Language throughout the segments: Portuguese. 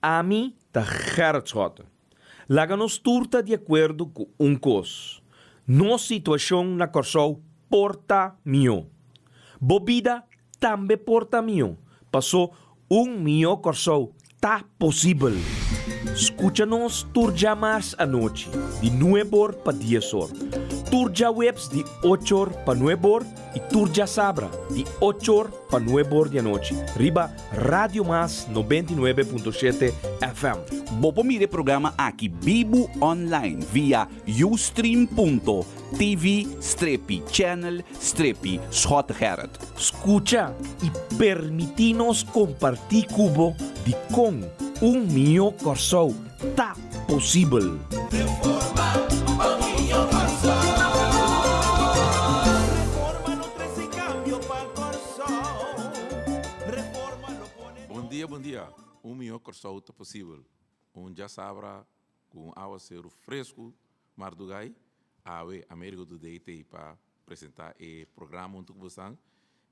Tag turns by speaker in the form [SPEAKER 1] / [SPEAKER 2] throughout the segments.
[SPEAKER 1] A mim tá Gerard Schotten. Laga nos turta de acordo com cos. Nossa situação na Corsou porta mio. Bobida também porta mio. Passou mio Corsou tá possível. Escucha-nos turja mais à noite, de 9 para 10 horas. Turja webs de 8 horas para 9 horas e turja sabra de 8 horas para 9 horas da noite. Riba Radio Mas 99.7 FM.
[SPEAKER 2] Bopo mire programa aqui Bibo online via ustream.tv/channel/Schot Gerard.
[SPEAKER 1] Escucha e permitinos compartir cubo de com mio Corsou tá possível.
[SPEAKER 3] Bom dia. Mio Corsou tá possível. Já sabra com água ser fresco, mardugai, awe América do Deite para apresentar o programa junto com você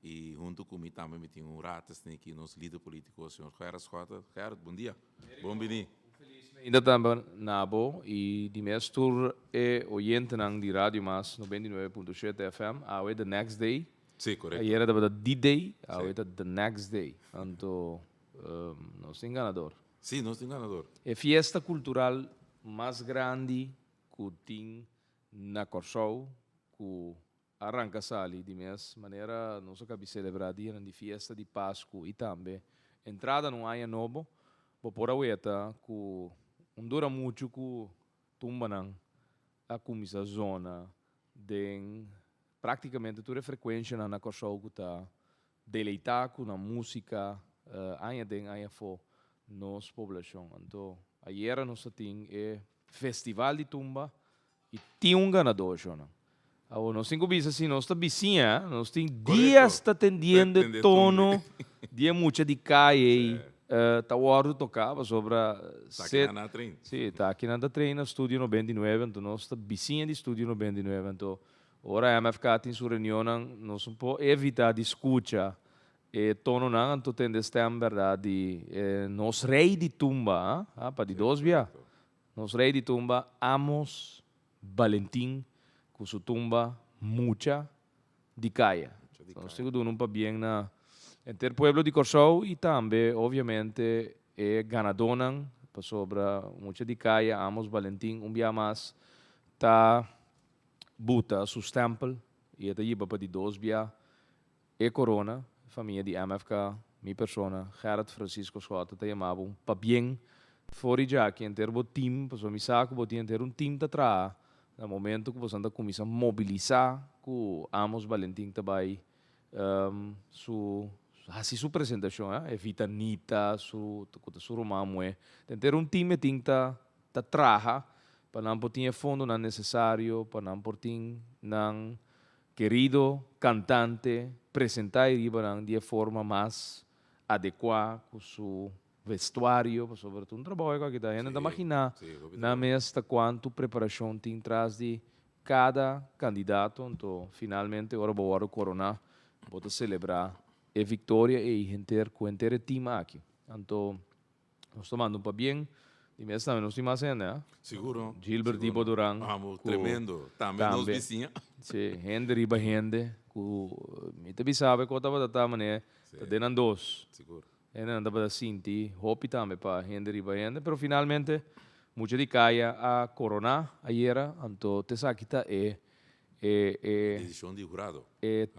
[SPEAKER 3] e junto comigo também tem ratas aqui nos líderes políticos, o senhor Gerard Schotten. Gerard, bom dia. Bom dia.
[SPEAKER 4] Ainda também nabo e de mestur oyente de Rádio Mas 99.7 FM, awe the next day.
[SPEAKER 3] Sim, correto.
[SPEAKER 4] Aí era da D-Day, awe the next day. Então, não se enganador.
[SPEAKER 3] Sim, nós temos ganador.
[SPEAKER 4] É a fiesta cultural mais grande que tem na Corsou, que arranca sali de mesma maneira, nós acabamos de celebrar dia de fiesta de Páscoa e também entrada no ano novo, por a ueta que dura muito que tumbanang a comisa zona de praticamente toda a frequência na Corsou que está deleitar com a música, ainda for nos população. Então, ayer nós tínhamos festival de tumba e tinha ganador, Jona. Nós temos que assim, nós estamos vizinha, nós temos dias atendendo tono, dia muita de caia, tá o hora tocava sobre
[SPEAKER 3] Tá aqui na trem.
[SPEAKER 4] Sim, tá aqui na trem, no Estúdio 99, então nós estamos vizinha de Estúdio 99, então, ora a MFK tem sua reunião, nós não podemos evitar de escutar tono não, tu tem destem verdade, nos rei de tumba, para de dois via, nos rei de tumba, Amos Valentim, com sua tumba mucha de caia. Então, seguro não para bem na entre pueblo de Corsou e também, obviamente, ganadona para sobre mucha de caia, Amos Valentim, dia mais, tá buta su stempel e até iba para de dois via, corona. Família de MFK, minha persona, Gerard Francisco Schotten, te chamavam para bem, fora já que ter um time, para me saco, botar ter time de trás, no momento que você anda começa a mobilizar, que Amos Valentim também, assim sua apresentação, evita Nita, su romamo, ter time tem que trabalhar, para não ter fundo não necessário, para não ter não querido cantante presentar de forma mais adequada com seu vestuário, sobretudo um trabalho que está ainda imaginar na mesa quanto preparação tem atrás de cada candidato, então finalmente agora vou coronar, vou celebrar a vitória e gente com o time aqui. Então nós tomando para bem. E mesmo também nós temos né?
[SPEAKER 3] Seguro.
[SPEAKER 4] Gilbert Dibo Duran.
[SPEAKER 3] Tremendo. Também nos vizinhos.
[SPEAKER 4] Sim, gente riba gente. Me também sabe que eu estava da maneira. Está dando dois.
[SPEAKER 3] Seguro.
[SPEAKER 4] Ainda andava assim, hopi também para gente riba gente. Pero finalmente, muita de caia a corona ayer. Então, te sabe que
[SPEAKER 3] Edição de jurado.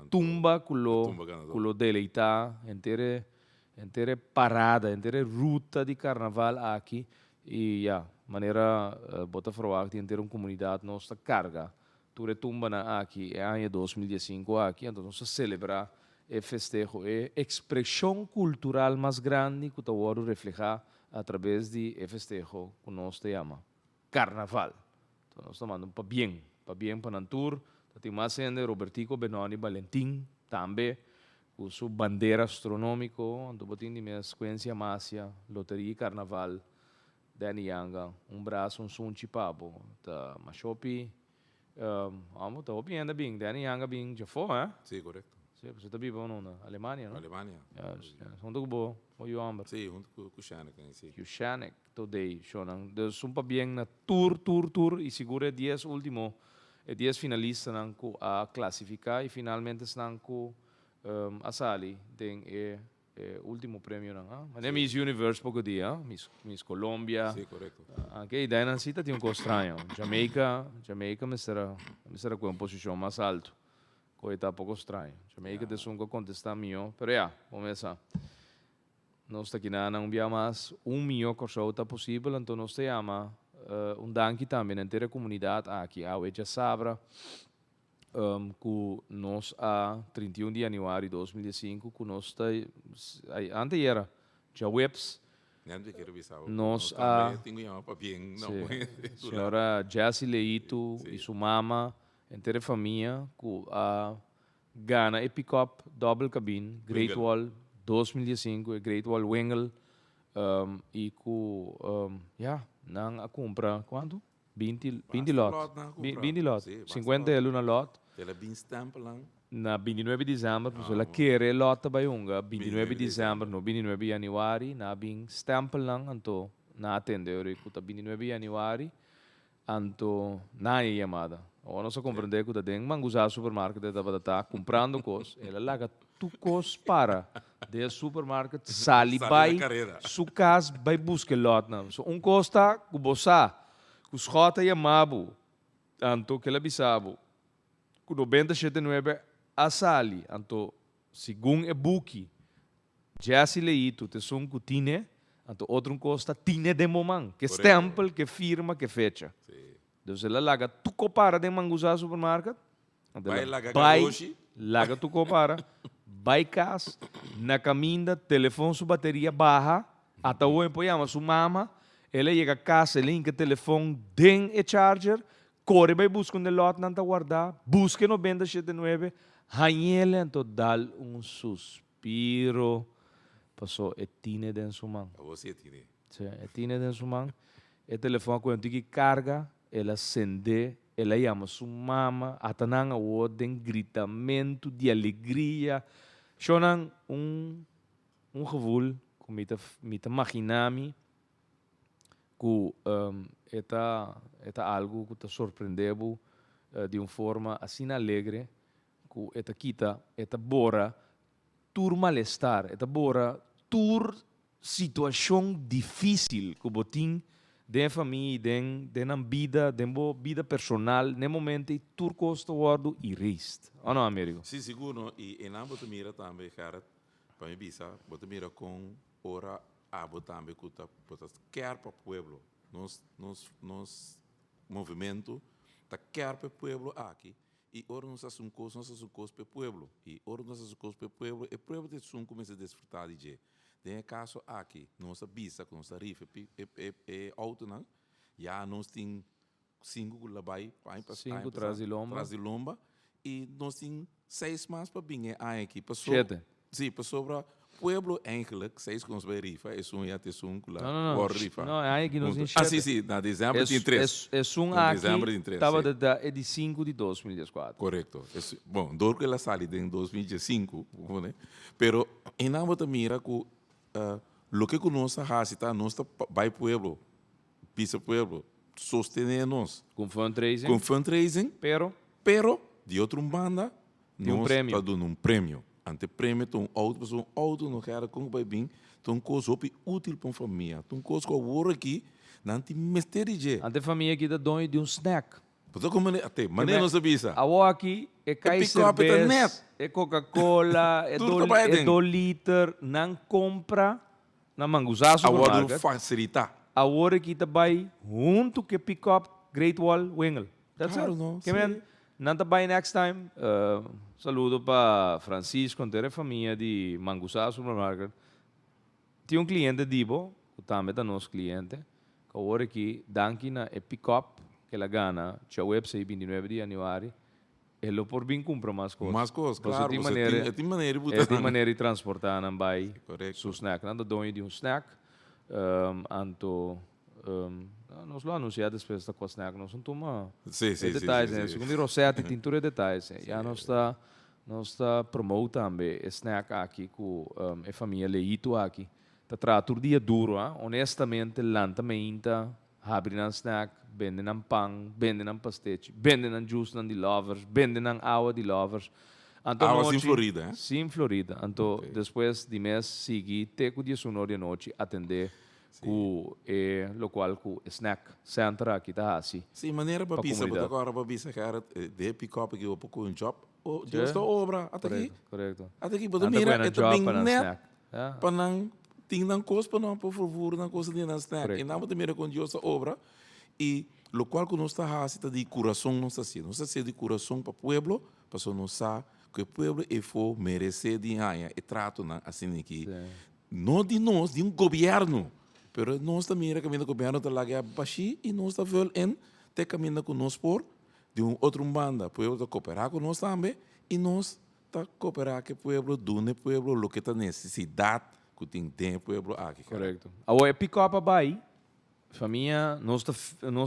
[SPEAKER 4] Tumba culo deleitar. Entre parada, entre ruta de carnaval aqui. E maneira bota fora que ter uma comunidade nossa carga ture tumba na aqui ano 2015 aqui então nós celebrar e festejo e expressão cultural mais grande que o ouro reflejar através de festejo que nós te chama carnaval então nós estamos para bem para nantur tem mais gente Robertico Benoni Valentim também com sua bandeira astronômica então botin de minha sequência másia loteria carnaval Danny Yanga, braço, sunchi papo. Tá, mas shopping, tá opinião bem. Danny Yanga bem, já foi,
[SPEAKER 3] Sim, correto.
[SPEAKER 4] Sim, você está vivo ou na Alemanha, não?
[SPEAKER 3] Alemanha.
[SPEAKER 4] Ja, junto com o o Joamber.
[SPEAKER 3] Sim, junto com o Xana, que sim.
[SPEAKER 4] Que o Shanek today, Shonan. Dus um pa bien na tour, e segura 10 último, 10 finalistas nanku a classificar e finalmente nanku a sali tem último prêmio nang. Mas Miss Universe pouco dia, Miss Colombia.
[SPEAKER 3] Sim, correto.
[SPEAKER 4] Aqui daí na cita tem estranho. Jamaica me será com uma posição mais alto. Coisa pouco estranho. Jamaica tem um contestar mio, pero ya, vamos começar. Nós aqui não via mais milhão de coisas possível, então nós te ama danke também à inteira comunidade aqui, a já sabe que nós a 31 de janeiro de 2005, que nós antes era já webs,
[SPEAKER 3] Não quero visar.
[SPEAKER 4] nós
[SPEAKER 3] tenho uma para bem, não.
[SPEAKER 4] senhora Jessie Leito e sua mama, inteira família, que a Gana e pick-up double cabine, Great
[SPEAKER 3] Wingle.
[SPEAKER 4] Wall 2005, Great Wall Wingle, e que, nang a compra, quanto? 20 lot.
[SPEAKER 3] lot na compra.
[SPEAKER 4] 20 lot.
[SPEAKER 3] Sim, basta
[SPEAKER 4] 50
[SPEAKER 3] lot.
[SPEAKER 4] na lot.
[SPEAKER 3] Ela bem stampa lá.
[SPEAKER 4] Na 29 de dezembro, pues ela quer lot ba yunga, 29 de dezembro, no 29 de januari, na bing stamp lang, anto, na atende, ori kuta 29 de januari, anto, na chamada. O não se compreende que tem mangusar supermarket da tá comprando cos, ela laga tu cos para de supermarket sali
[SPEAKER 3] Sali
[SPEAKER 4] vai
[SPEAKER 3] na carreira.
[SPEAKER 4] su cas vai buscar lot na. So um costa ku bosa, ku schota mabu, anto que ela bisabo. Ku 97 a sali, anto segundo e buki. Jesse leito te son ku tine, anto outro costa tine de momang, que
[SPEAKER 3] Correcto.
[SPEAKER 4] stempel, que firma, que fecha.
[SPEAKER 3] Sim.
[SPEAKER 4] Dus ela laga tu compara de mangusar supermarket.
[SPEAKER 3] Vai laga
[SPEAKER 4] Vai,
[SPEAKER 3] garoshi.
[SPEAKER 4] laga tu compara. Vai cas, na caminda, telefone sua bateria barra, até o empoiama sua mama, ela chega a casa, linka telefone, den e charger, corre vai buscar um lot nanta guardar, busca no benda 79, hanhele então dá suspiro, passou e tine den sua mão.
[SPEAKER 3] Você tem.
[SPEAKER 4] Sim, e tine den sua mão, e telefone quando que carga, ela acende, ela chama sua mama, até não o den gritamento de alegria, chonan gevoel, que me imaginami, que é algo que te surpreendeu de uma forma assim alegre, que é quita, é bora, tur malestar, é bora, tur situação difícil que botin de família, de vida personal, no momento tur costa guardo e rest. Ou não, Américo?
[SPEAKER 3] Sim, seguro. E na bota mira também, cara, para mim bisa, bota mira com ora abo também que tá quer para o pueblo. Nos movimento tá quer para o pueblo aqui. E ora nós fazemos coisas para o pueblo. E ora nós fazemos coisas para o pueblo. E o pueblo de som começa a desfrutar de je. Tem caso aqui, nossa bisa, com nossa rifa, auto não, já nós tem 5 labai,
[SPEAKER 4] Cinco traz de lomba.
[SPEAKER 3] e nós tem 6 mais para vir aqui, para
[SPEAKER 4] Sete.
[SPEAKER 3] sim, para sobre pueblo eigenlijk 6 com os rifa, é já tem lá,
[SPEAKER 4] Não,
[SPEAKER 3] rifa.
[SPEAKER 4] não, é que nós
[SPEAKER 3] sim, na dezembro tem 3.
[SPEAKER 4] É
[SPEAKER 3] dezembro tem
[SPEAKER 4] aqui,
[SPEAKER 3] 3.
[SPEAKER 4] estava de 5 de 2014.
[SPEAKER 3] Correto. Bom, dor que ela sale em 2005, né? Pero em nada mira que lo que nós fazemos, tá? Nós vai pueblo, pisa pueblo, sostener-nos
[SPEAKER 4] Com fundraising,
[SPEAKER 3] com fundraising,
[SPEAKER 4] pero
[SPEAKER 3] pero de outra banda,
[SPEAKER 4] De um
[SPEAKER 3] nós
[SPEAKER 4] prêmio.
[SPEAKER 3] tá dando um prêmio. Ante prêmio, então auto não quer com vai bem, então coisa útil para a família, então coisa que eu aqui, não tem mistério.
[SPEAKER 4] ante família aqui da dono de um snack.
[SPEAKER 3] Porque como até, maneira não sabia.
[SPEAKER 4] A o aqui é cai
[SPEAKER 3] pick-up, é
[SPEAKER 4] cerveja,
[SPEAKER 3] net.
[SPEAKER 4] é Coca-Cola, é
[SPEAKER 3] Tudo que vai dentro.
[SPEAKER 4] 2 litros, não compra na mangusá
[SPEAKER 3] Agora
[SPEAKER 4] supermarket.
[SPEAKER 3] facilitar.
[SPEAKER 4] A hora que vai junto que pick up Great Wall Wingle. That's
[SPEAKER 3] Claro,
[SPEAKER 4] it.
[SPEAKER 3] não,
[SPEAKER 4] Que
[SPEAKER 3] sim.
[SPEAKER 4] man, não tá bem next time. Saludo para Francisco, toda a família de Mangusá Supermarket. Tinha um cliente dibo, que também é nosso cliente, que a hora que danke na pick up que ela gana, tinha website 29 de januário, ele por bem compra mais coisas.
[SPEAKER 3] Mais coisas,
[SPEAKER 4] Você
[SPEAKER 3] claro.
[SPEAKER 4] tem
[SPEAKER 3] Você
[SPEAKER 4] maneira,
[SPEAKER 3] tem maneira de
[SPEAKER 4] é
[SPEAKER 3] botar.
[SPEAKER 4] de maneira de transportar não vai
[SPEAKER 3] Correto.
[SPEAKER 4] seu snack, nada dono de um snack, nós lá anunciamos depois da snack, nós não toma
[SPEAKER 3] Sim, sim,
[SPEAKER 4] detalhes,
[SPEAKER 3] sim,
[SPEAKER 4] né?
[SPEAKER 3] sim.
[SPEAKER 4] Segundo o Rosetta, tintura detalhes, já nós está nós está promote também snack aqui com a família Leito aqui. Tá trato dia duro, honestamente, lentamente, abre um snack, vende um pão, vende um pastete, vende um juice de lovers, vende um água de lovers.
[SPEAKER 3] Água sem Florida, hein?
[SPEAKER 4] Sim, Florida. Então,
[SPEAKER 3] Ok.
[SPEAKER 4] depois de mês, segui, teco dia sono de noite, atender com o qual com snack center aqui tá assim.
[SPEAKER 3] Sim, maneira para pisa,
[SPEAKER 4] comunidade.
[SPEAKER 3] agora para pisa, cara, de pick-up aqui, um pouco um job, o
[SPEAKER 4] Sim.
[SPEAKER 3] Deus da obra, até aqui.
[SPEAKER 4] Correto.
[SPEAKER 3] Até aqui,
[SPEAKER 4] Anda
[SPEAKER 3] mas mira,
[SPEAKER 4] com
[SPEAKER 3] é
[SPEAKER 4] um job
[SPEAKER 3] também
[SPEAKER 4] para um
[SPEAKER 3] net,
[SPEAKER 4] snack. Yeah.
[SPEAKER 3] para não, tem não coisa para não, por favor, não coisa de não snack.
[SPEAKER 4] Correto.
[SPEAKER 3] E não, mas mira com Deus da obra, e lo qual que nós está assim, de coração, nós está assim de coração para o pueblo, para nós sabe que o pueblo é for merecer de ganhar, e trato, assim, aqui. Não de nós, de um governo. Pero nós também caminhando com o governo, está lá que é baixo, e nós está vendo em, te caminhando com nós por, de um outro banda, o pueblo cooperar com nós também, e nós está cooperar com o pueblo, do pueblo, o que está necessidade, que tem o pueblo aqui.
[SPEAKER 4] Correto. Agora, pick up a bai, família, nós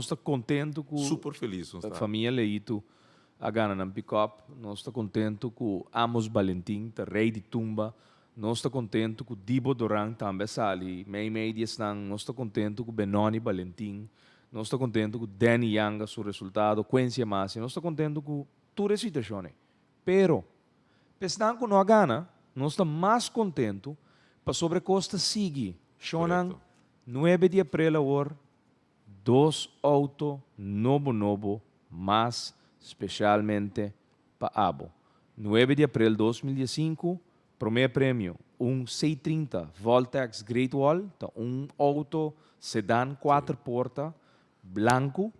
[SPEAKER 4] está contente com
[SPEAKER 3] Super feliz, nós
[SPEAKER 4] a
[SPEAKER 3] está.
[SPEAKER 4] família Leito a gana na pick up, nós está contente com Amos Valentim, o rei de tumba, nós está contente com Dibo Doran também sali, mei dias estão, nós está contente com Benoni Valentim, nós está contente com Danny Yanga, seu resultado, Quincy Amasi, nós está contente com toda a situação. Pero, pensando que não gana, nós está mais contente para sobre costa seguir. Shonan,
[SPEAKER 3] Correto.
[SPEAKER 4] 9 de abril agora, 2 autos novo, mas especialmente para Abo. 9 de abril de 2015, primeiro prêmio, um 630 Voltex Great Wall, auto sedã 4 portas, branco,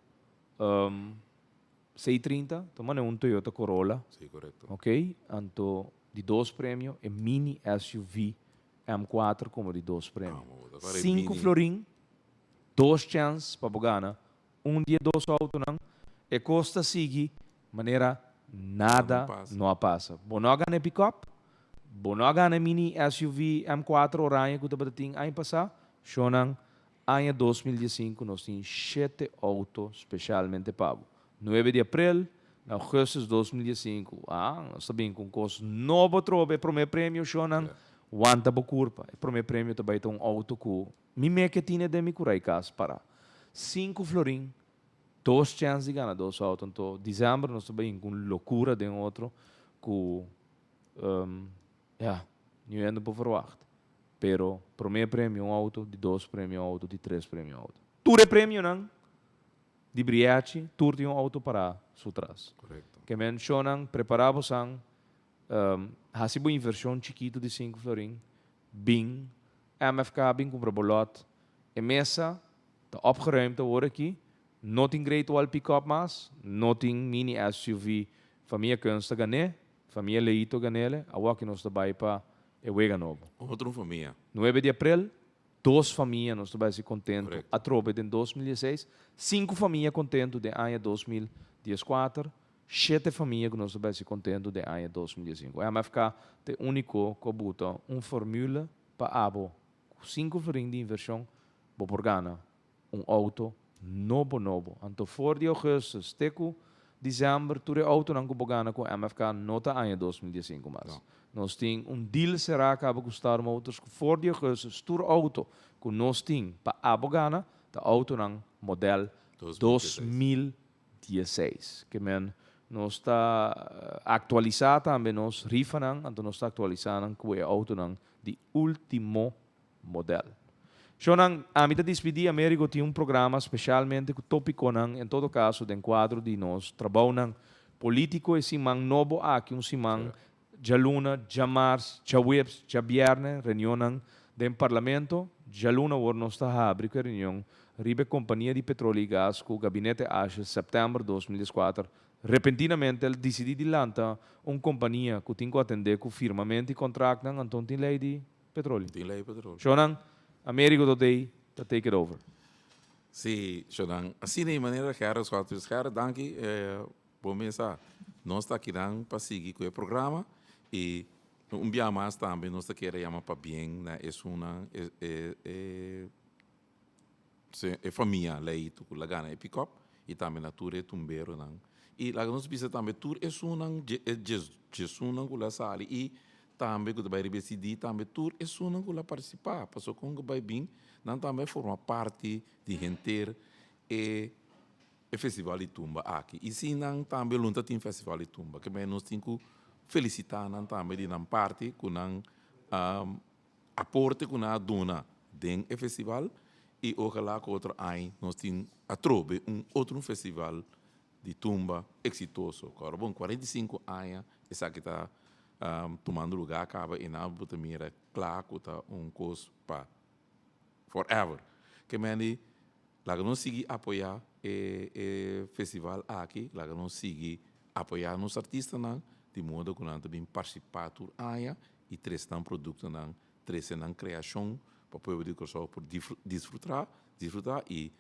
[SPEAKER 4] 630, tomando um Toyota Corolla,
[SPEAKER 3] Sim, correto.
[SPEAKER 4] ok? Então, de 2 prêmios, é mini SUV M4 como de 2 prêmios.
[SPEAKER 3] Agora é
[SPEAKER 4] 5
[SPEAKER 3] mini.
[SPEAKER 4] florim, 2 chances para ganhar, dia 2 autos não, e custa seguir, maneira nada não passa. Bonoga na pick-up, bonoga na mini SUV M4 oranha que você tem aí passar, shonan, ano 2015 nós temos 7 autos especialmente pago. 9 de abril, na agosto de 2015, nós também com custo novo trobe, primeiro prêmio, shonan, wanta curva. O primeiro prêmio também tem auto que me que tinha de me curar casa para 5 florim, 2 chances de ganhar 2 autos. Então, dezembro nós também com loucura de outro que não ainda por verwacht. Pero primeiro prêmio auto, de 2 prêmio auto, de 3 prêmio auto. Ture prêmio não, de briachi, tur de auto para sutras.
[SPEAKER 3] Correto.
[SPEAKER 4] Que mencionam, preparamos ang hasibo inversão chiquito de 5 florim, bing, MFK bing com bolot, e mesa, tá opgeruimd worden aqui, not in great wall pick-up mas, not in mini SUV, família kunsta gane, família leito ganele, awa que nós trabalha para e wega novo.
[SPEAKER 3] Outra família.
[SPEAKER 4] 9 de abril, 2 famílias nós trabalhamos contentes,
[SPEAKER 3] Correto.
[SPEAKER 4] a tropa de 2016, 5 famílias contentes de ano 2014, 7 famílias que nós trabalhamos contentes de ano 2015. A MFK é o único que bota uma fórmula para abo, 5 florim de inversão, por ganhar auto novo. Então, for de agosto, teco dezembro, tu auto não que ganhar com MFK nota ano 2015 mas.
[SPEAKER 3] Não.
[SPEAKER 4] Nós temos deal será que vai custar motors que for de agosto, tur auto que nós temos para abogana, tá auto não model 2016. Que men nós está atualizado também nós rifa não, então nós está atualizando com o auto não de último model. Shonan, a mim despedir Américo tinha programa especialmente com tópico não, em todo caso, de quadro de nós trabalho não político e simang novo aqui simang já luna, já março, já webs, já viernes, reunião do parlamento, já luna o nós está abrindo reunião, ribe companhia de petróleo e gás com o gabinete ASHE, setembro de 2004. Repentinamente, ele decidiu de lançar uma companhia que tem que atender com firmamento e contrato, então tem lei de petróleo.
[SPEAKER 3] Tem lei petróleo.
[SPEAKER 4] Shonan, Américo today, to take it over.
[SPEAKER 3] Sim, Shonan. Assim de maneira que era os quatro caras, danke, por mensagem. Nós está aqui para seguir com o programa e dia mais também nós queremos chamar para bem, né? É uma família leito com lagana e pick-up e também na ture tumbeiro não. E lá nós bisa também tour é sunang sunang kula sali e também que vai receber também tour é sunang kula participar, passou com que vai bem, não também forma parte de gente e festival de tumba aqui. E se não também lunta tem festival de tumba, que bem nós temos que felicitar não também de não parte com não aporte com a dona den festival e ojalá que outro ano nós temos a trobe outro festival de tumba exitoso. Agora, bom, 45 anos, essa que está tomando lugar, acaba e na botamira, claro que está coisa para forever. Que meni, lá que nós seguimos apoiar o festival aqui, lá que nós seguimos apoiar os artistas, de modo que nós também participar do ano e trestar produtos, trestar criação, para o povo de Corsol por desfrutar e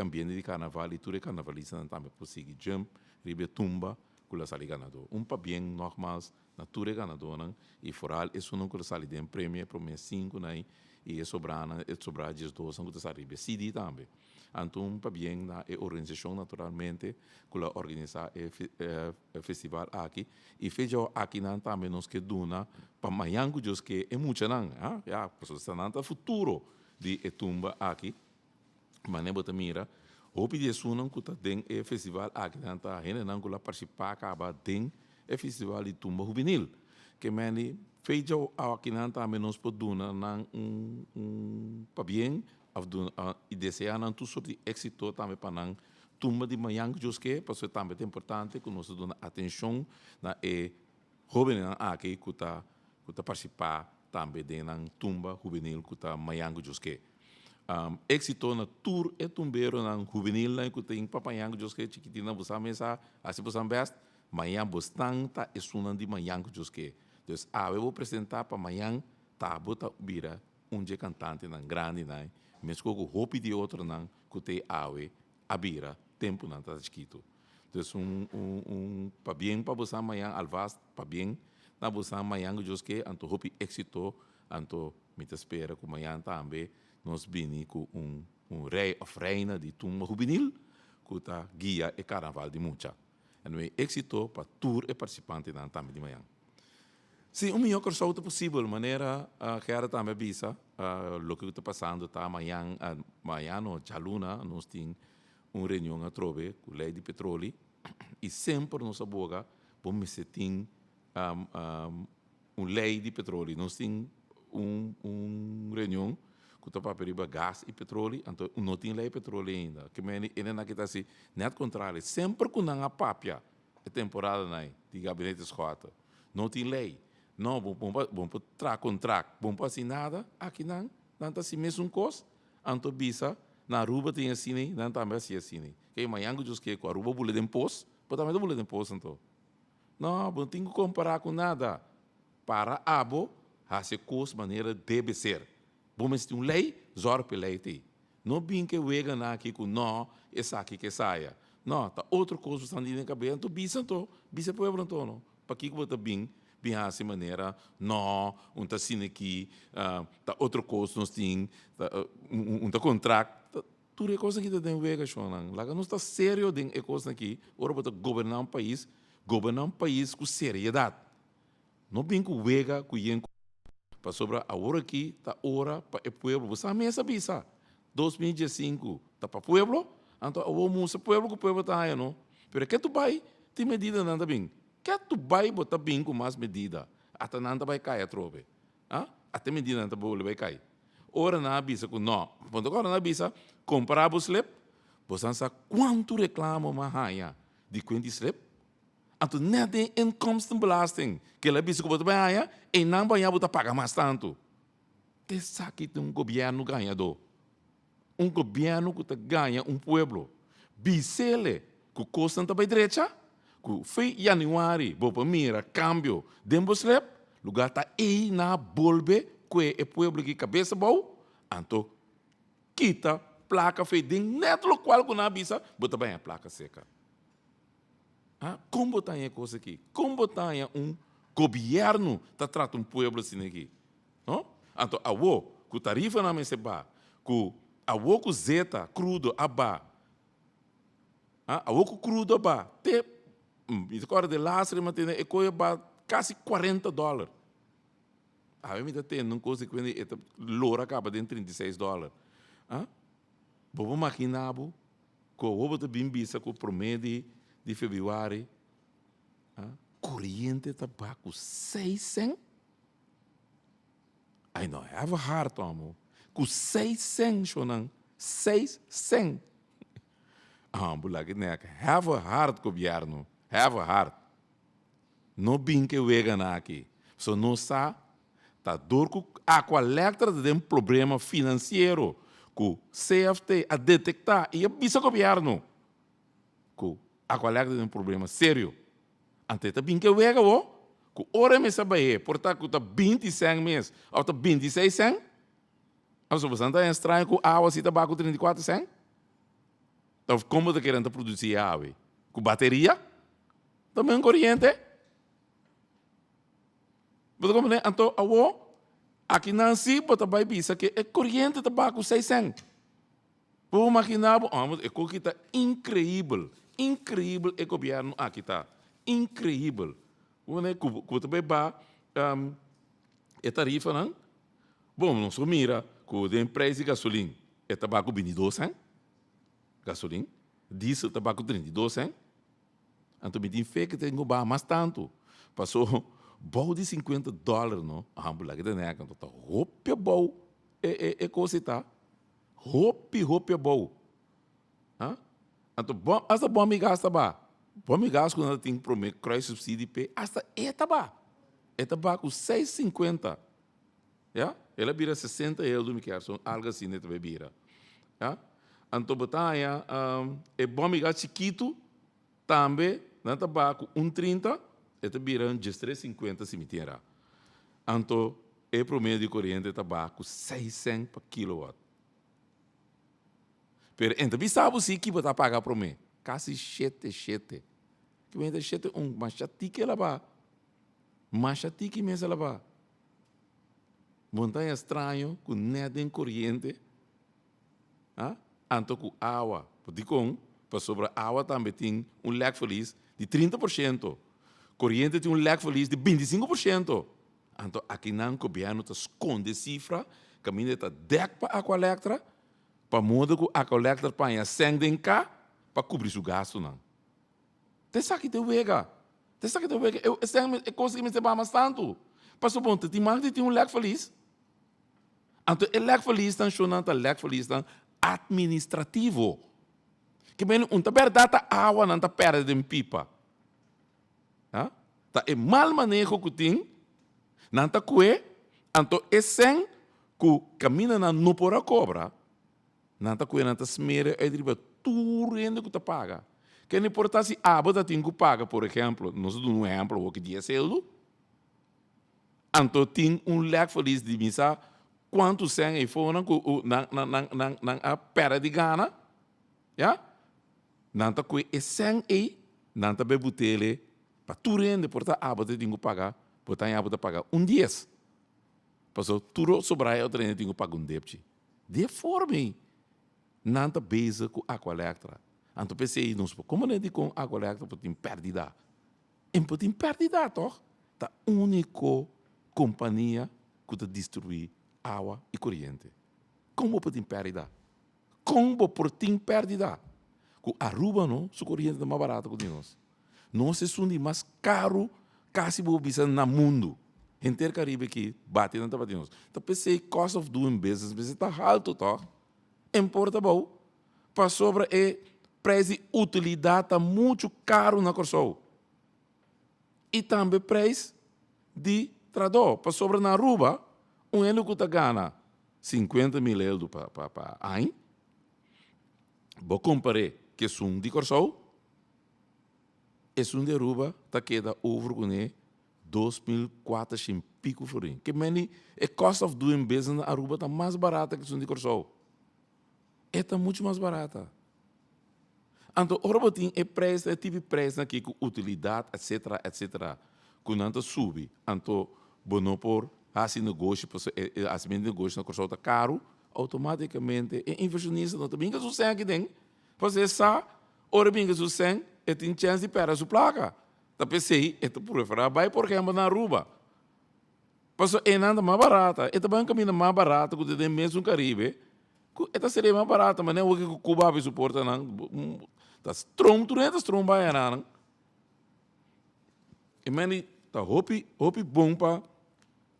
[SPEAKER 3] ambiente de carnaval e tudo carnavalista também conseguir jump, ribe tumba, kula sali ganador. Pa bem normal, na tudo ganador, e foral, isso não kula sali de prêmio, prêmio 5, e sobrar 12, kula sali ribe CD também. Então, pa bem na organização naturalmente, kula organizar o festival aqui, e feijão aqui também nós que duna, para manhã que é muito não, já, pessoas estão futuro de tumba aqui. Mas nem bota mira, o pedir sunam que tá den e festival aqui nanta rene não kula participar acaba den e festival de tumba juvenil que meni feijão aqui nanta menos poduna nang pa bien e desejar nan tu sorte éxito também para nang tumba de manhã que porque também é importante que nós dona atenção na e jovem aqui que tá participar também de nang tumba juvenil que tá manhã que éxito na tour é tumbeiro na juvenil na que tem papanhang jos que chiquitina busa mesa assim busa best manhã bastante é sunan de manhã jos que então eu vou apresentar para manhã tá bota bira dia cantante na grande na mesmo que o hope de outro na que tem a bira tempo na tá escrito então para bem para busa manhã alvas para bem na busa manhã jos que anto hope éxito anto me espera que manhã também nós vimos com rei of reina de tumba juvenil que está guia e carnaval de mucha. E não é éxito para tour e participante na também de manhã. Se melhor coisa possível, maneira que era também visa, o que está passando está amanhã no Jaluna, nós temos reunião a trove com lei de petróleo e sempre nos aboga por me se tem lei de petróleo, nós temos reunião que está para perigo gás e petróleo, então não tem lei petróleo ainda. Que ele não está assim, net contrário, sempre que não há papia, é temporada de gabinete escota, não tem lei, não bom para contrato, bom para assim nada, aqui não está assim mesmo coisa, então bisa na Aruba tem assim, não também assim, que amanhã que com a Aruba bule de imposto, mas também não bule de imposto então, não, não tem que comparar com nada, para abo, essa coisa maneira deve ser. Vamos ter uma lei, zorra pela lei. Não bem que vega na aqui com não, essa aqui que saia. Não, tá outra coisa que está na cabeça, então bisa povo não. Para que você bem assim maneira, não, tá assim aqui, tá outra coisa nós tem, tá contrato, tudo é coisa que tem vega chonan. Lá não está sério den é coisa aqui, ora para governar um país com seriedade. Não bem que vega com para sobre a hora aqui, tá hora para o povo. Você a mesa bisa. 2015, tá para o povo. Então, o mundo povo que o povo tá aí, não? Pero que tu vai, tem medida nada bem. Que tu vai botar bem com mais medida. Até nada vai cair a trove. Até medida nada vai cair. Ora na bisa com não. Quando agora na bisa, comprar o slip, você sabe quanto reclama uma raia de 20 slip? Então, não tem inkomstenbelasting. Que ela bisa que você vai aí, e não vai pagar mais tanto. Que sabe que um governo ganhador. Um governo que ganha um povo. Bisele, que custa também direita, que foi januário, vou mira, câmbio, demboslep, lugar está aí na bolbe, que é povo que cabeça boa, então, quita, placa feita, neto lo qual que na bisa, bota bem a placa seca. Como está a coisa aqui? Como está governo que trata um povo assim aqui? Não? Então, que tarifa na mesa ba, que que zeta crudo aba, A oco crudo ba, te, me acordo de laço, mas tem ecoia ba quase $40. A mim tem não coisa que vende, esta loura acaba de $36. Vou imaginar, que o ovo de bimbisa com promédio de fevereiro, corrente tabaco 6 cents. I know, have a heart, amo. Com 6 cents, shonan, 6 cents. Bulak, nek, have a heart, governo, have a heart. No binke wega na aqui. So não sa, tá dor com a colecta de um problema financeiro, com CFT a detectar e a bisa governo, com a colecta de um problema sério. Ante tá binke wega o, com hora me sabe portanto tá 25 meses, ou tá 26 cents. Als we zijn dan estranho com água se tabaco 34 cents. Então como tá querendo produzir água? Com bateria? Também corrente? Mas como né? Então, aqui não se pode vai bisa que é corrente tabaco 6 cents. Vou imaginar, é que está incrível, incrível é o governo aqui está, incrível. O né? Que também vai é tarifa não? Bom, não se mira com a empresa de gasolina é tabaco 22 cents, gasolina, diesel tabaco 32 cents. Então me tem fé que tem que mais tanto. Passou bom de $50, não? A ambulância que tem então tá roupa bom é coisa tá. Roupa bom. Então bom, hasta bom me gasta ba. Bom me gasta quando tem prometo cross subsídio p hasta ba. É tabaco 6,50. Ja? Ela vira 60 euros me quer, são algo assim né também vira. Ja? Então batalha é bom me gasta chiquito também, na tabaco 1,30. Esta viram de 3,50 cemitério. Então, é promedio de corrente de tabaco 6 cents por kilowatt. Pero, então, sabe se que você paga para mim? Quase 7. Que vem de 7, mas já tique lá ba. Mas já tique mesmo lá ba. Montanha estranho, com nada em corrente. Então, com água. Porque para sobre a água também tem lag feliz de 30%. Corrente tem lag feliz de 25%. Então, aqui não, o governo esconde cifra, caminha está 10 para a colecta, para modo que a colecta paga 100 de cá, para cobrir o gasto. Tem saque de vega. É coisa que me se mais tanto. Para o ponto, tem mais de ter lag feliz. Então, o lag feliz está chamando o lag feliz administrativo. Que bem, verdade, a água não está perto de pipa. Tá é mal manejo que tem, não tá coe, então é sem que camina na não por a cobra, não tá coe, não tá smere, é driba tudo rende que tá paga. Que não importa se a aba tem que paga, por exemplo, nós damos um exemplo, o que dia cedo, então tem lag feliz de missa, quanto sem é fora na a pera de gana, já? Não tá coe, é sem é, não tá bebutele, para tudo rende, portanto, a aba tem que pagar, portanto, a aba tem que pagar 10. Passou tudo sobre a outra tem que pagar débito. De forma, não está base com a colecta. Então, pensei, como não é com a colecta, pode ter perdida. E pode ter perdida, toch? A única companhia que está destruir água e corrente. Como pode ter perdida? Como pode ter perdida? Com a Aruba, não, sua corrente é mais barata que nós. Nós somos mais caro, quase vou dizer, no mundo. Inteiro Caribe aqui, bate não está batendo. Então, pensei, cost of doing business, mas está alto, tá? Importa bom. Para sobre preço e utilidade está muito caro na Corsol. E também preço de trador. Para sobre na Aruba, ele que ganha 50 mil euros para ano. Vou comparar que são de Corsol. E um de Aruba está queda over com 2.400 pico florim. Que meni é cost of doing business na Aruba está mais barata que um de Corsol. Está muito mais barata. Então, Aruba tem preço, tipo de preço aqui com utilidade, etc. Quando anda sube, então, não por assim negócio, assim negócio na Corsol está caro, automaticamente é inversionista, não também que sucede aqui dentro. Você sabe ora bem que su sen, e tem chance de perder sua placa. Da pensei, e tu prefere vai porque é na Aruba. Passou é nada mais barata. E também caminho mais barato que tem mesmo Caribe. Esta seria mais barata, mas não é o que Cuba vai suportar não. Das trom, tu não trom vai não. E mani, tá hopi bom para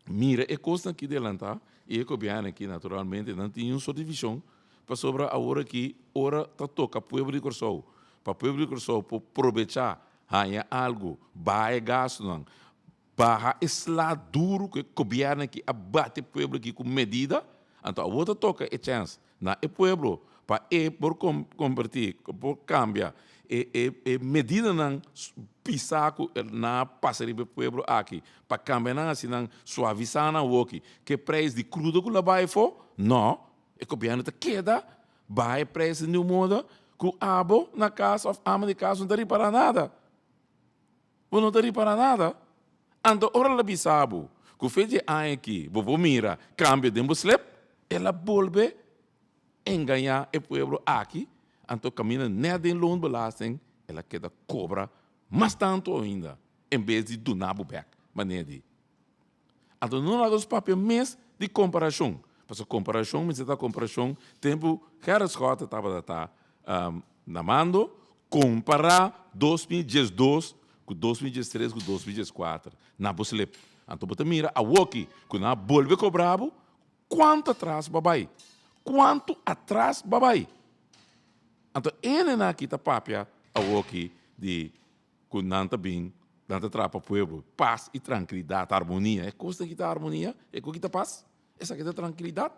[SPEAKER 3] mira e costa aqui de lantar e o governo aqui naturalmente não tem uma subdivisão para sobre a hora que hora tá toca povo de Corsou para povo de Corsou para aproveitar ganhar algo vai gasto não barra esla duro que o governo aqui abate povo aqui com medida então a outra toca é chance na e povo para por convertir por cambiar e medida não pisar na passaria do povo aqui para cambiar não assim não suavizar na aqui que preço de crudo que lá vai for não e o governo tá queda vai preço no mundo que abo na casa of ama de casa não tá para nada não tá para nada então ora lá bisabo que fez aqui vou mira cambio de slip ela volve enganar o povo aqui então caminha nada em loonbelasting ela queda cobra mas tanto ainda em vez de do nabo back maneira de então não há os papéis mês de comparação porque comparação mas essa comparação tempo Harris Scott estava na mando comparar 2012 com 2013 com 2014 na você então você mira a Woki que na volve cobrado quanto atrás babai então ele na aqui tá papia a Woki de com nanta bem nanta trapa povo paz e tranquilidade harmonia é coisa que tá harmonia é coisa que tá paz essa que tá tranquilidade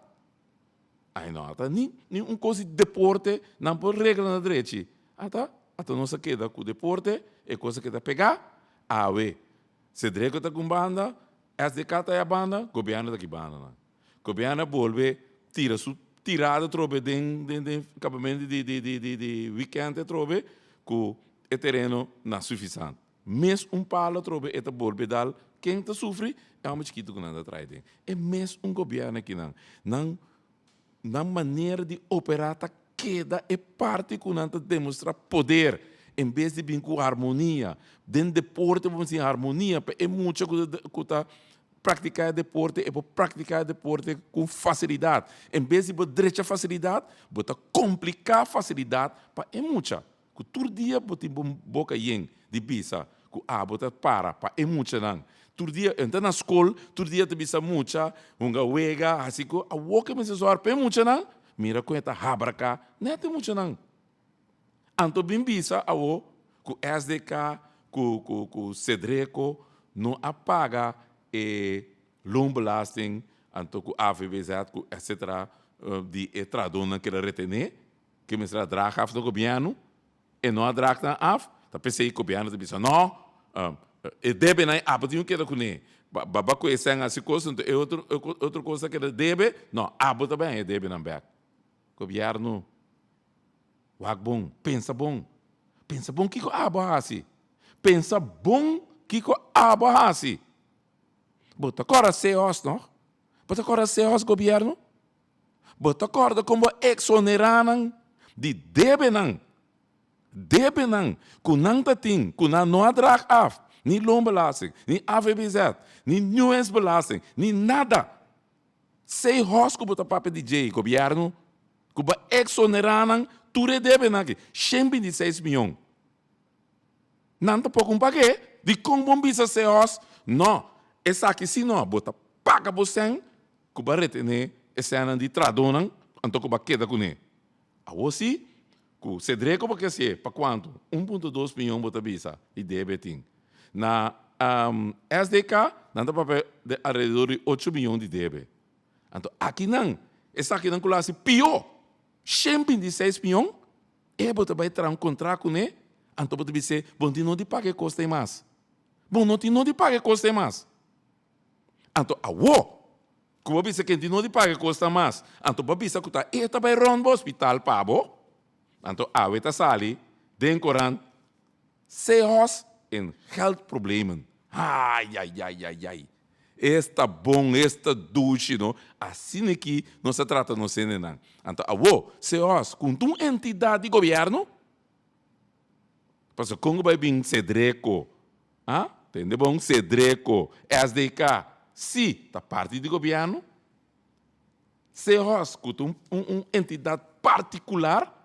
[SPEAKER 3] aí não tá nem coisa de deporte não por regra na direita até não se queda com deporte é coisa que tá pegar se drego tá com banda SDK tá a banda governo tá que banda governo volve tira su tirada trobe de acabamento de weekend trobe com o terreno não suficiente mes palo trobe eta volve dal quem tá sofre é uma chiquito que não atrás é mes governo que não na maneira de operar tá queda é parte que não demonstra poder em vez de vir com harmonia dentro do deporte vamos dizer harmonia é muito que tá praticar deporte é para praticar deporte com facilidade. Em vez de direita facilidade, bota complicar facilidade para é muita. Que todo dia bota boca yen de bisa, que bota para é muita não. Todo dia entra na escola, todo dia te bisa muita, wega, assim que a woke me se soar é muita não. Mira com esta habraca, não é muita não. Anto bem bisa a o que SDK, que Cedreco não apaga e loonbelasting, anto ku AVBZ, etc., die tradona que retener, que me será draag af do governo, e não draag af, da pensei que o governo te disse, não, e deve não, abatiu que era com ele, baba com esse assim coisa, então é outra coisa que ele deve, não, abo também é deve não back. Governo, wag bom, pensa bom que ko abo hasi, pensa bom que ko abo hasi. Bota agora CEOs, não? Bota agora CEOs governo. Bota agora como exoneram de deve não. Com não tem, com não drag af, nem loonbelasting, nem AVBZ, nem NUS belasting, nem nada. CEOs que bota papel DJ governo, que bota exoneram, tudo deve não aqui, 126 milhões. Não tá pouco pague, de como bisa CEOs, não. Essa aqui se não, bota paga você, que vai retener esse ano de tradona, então que vai quedar com ele. A você, que se dreco para que se, para quanto? 1,2 milhões bota bisa e deve ter. Na SDK, não dá para de alrededor de 8 milhões de deve. Então aqui não, essa aqui não coloca pior, 126 milhões, e bota vai entrar contrato com ele, então bota dizer, bom, não te pague custa mais. Bom, não te pague custa mais. Então, como você que não te paga custa mais, então você que está eta vai ron hospital pabo, então está sali, den coran, CEOs em health problemen. Ai. Esta bom, esta duche, não? Assim aqui não se trata no Senado. Então, CEOs, com uma entidade de governo, Porque Congo vai vir cedreco. Ah? Entende bom? Cedreco. SDK. Se tá parte do governo, se escuta uma entidade particular,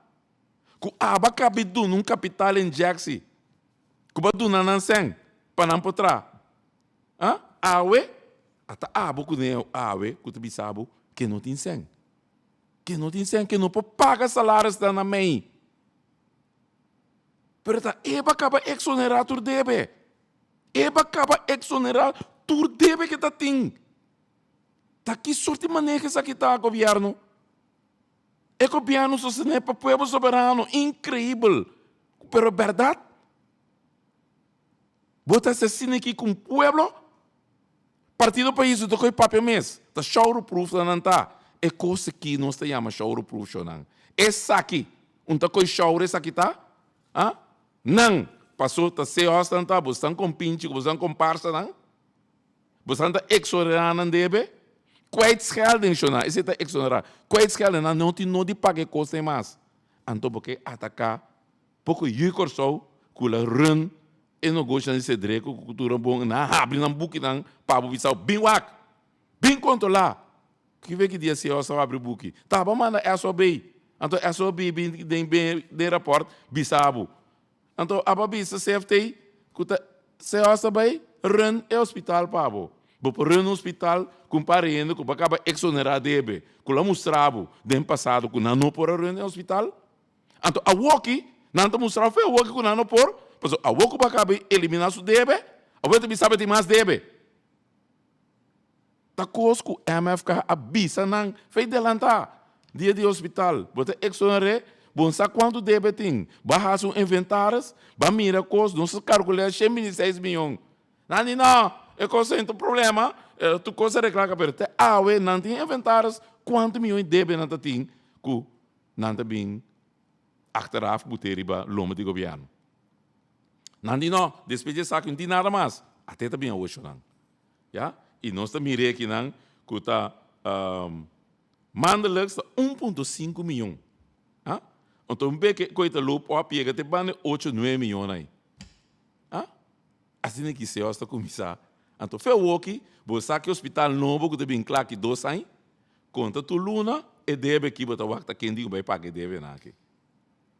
[SPEAKER 3] que aba cabe num capital em Jaxi, que vai donar não sem, para não poder. Ah? Awe, até abo que nem awe, que tu bisabo, que não tem sem. Que não tem sem, que não pode pagar salários da na mãe. Pero tá, eba acaba exonerar tur debe. Eba acaba exonerar tur debe que tá tem. Tá que sorte de maneira que isso aqui tá governo. É governo sostener para o povo soberano, incrível. Pero verdade? Bota assassino aqui com o povo. Partido país do que papel mês. Tá show proof da não tá. É coisa que nós te chama show proof não. Essa aqui, tá coi show essa aqui tá? Ah? Não. Passou tá se hosta tá, você tá com pinche, você tá com parça não? Você tá exonerando debe? Kwijtschelden, Shona. Is het exonerar? Kwijtschelden, não tem não de pagar costa mais. Então, porque atacar, porque eu sou, que la run, e não gosta de ser dreco, cultura bom, na abre na buque, na pabo visão, bem wak, bem controlar. Que vê que dia se eu só abre buque. Tá, vamos mandar é só bem. Então, é só bem, de rapport, bisabo. Então, a babisa CFT, que se eu só bem, run é hospital, pabo. Por no hospital, comparando com acaba exonerar debe, com lá mostrava do passado que não por no hospital. Então a woki não te mostrava foi a woki que não por, mas a woki acaba eliminar o debe, a woki sabe de mais debe. Tá coisa que a MFK abisa não fez delantar dia de hospital, bota exonerar, bom sabe quanto debe tem, barra os inventários, ba mira coisa, não se calcula 6 milhões. Não. É coisa então problema, tu coisa reclama pero te awe não tem inventários quanto milhões debe não tem que não tá bem achteraf buteriba loma de governo. Não tem não, despedir saco não tem nada mais. Até também hoje não. Já? E nós também mire aqui não que tá mandalex 1.5 milhão. Ah? Então bem que coita lupo a pega te bane 8, 9 milhões aí. Ah? Assim que se osta começar. Então, foi o que você que o hospital novo que tem bem claro que 2 anos, conta tu luna e deve que botar o acta quem diga vai pagar deve na aqui.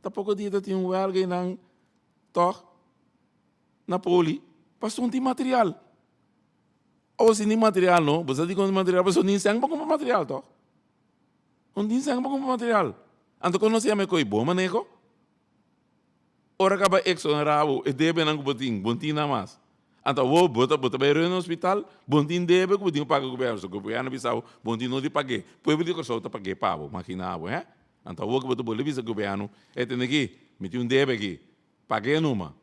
[SPEAKER 3] Tá pouco dia tem um alguém na na poli, passou um de material. Ou se nem material não, você diz que material, você nem sangue para comprar material, toh. Nem sangue para comprar material. Então, quando você me coi bom manejo, ora acaba exonerado e deve não botin na mais. Então, vou botar no hospital, bontin deve, bontin paga o governo. Se o governo bisau, bontin não de pagar. Pois ele só tá pagar pavo, maquinavo, é? Então, vou botar o visa governo, tem aqui, meti deve aqui, paguei numa.